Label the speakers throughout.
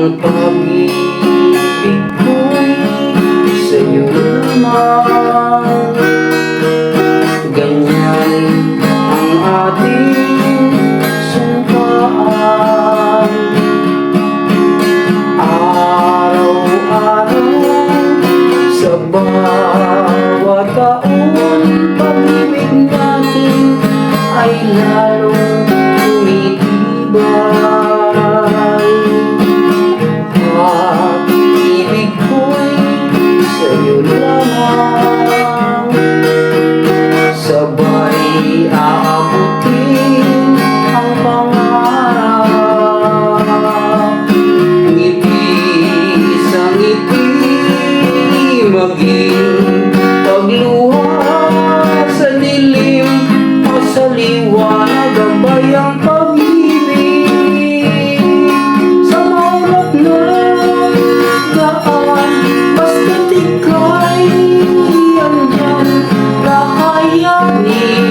Speaker 1: Ang pag-ibig ko'y sa'yo lamang. Ganyan ang ating sumpaan. Araw-araw sa bawat taon, pag-ibig natin ay lalong tumitibay. Pag-ibig ko'y sa'yo lamang, sabay aabutin ang pangarap. Ngiti sa ngiti, maging pagluha sa dilim o sa liwanag, gabay ang pag-ibig. Sa maulap na daan, basta't ika'y andyan, kakayanin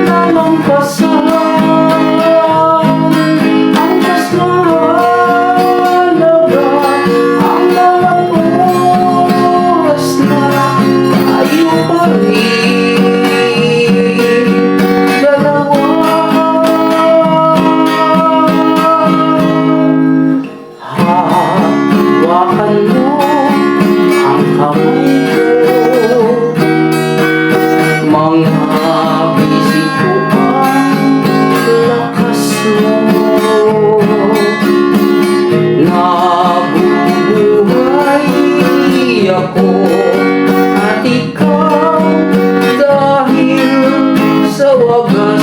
Speaker 1: lalampasan ang mas mahalaga. Ang bawat oras na tayo pa rin dalawa. Hawakan mo ang kamay ko, mga bisig ko ang lakas mo. Nabubuhay ako at ikaw dahil sa wagas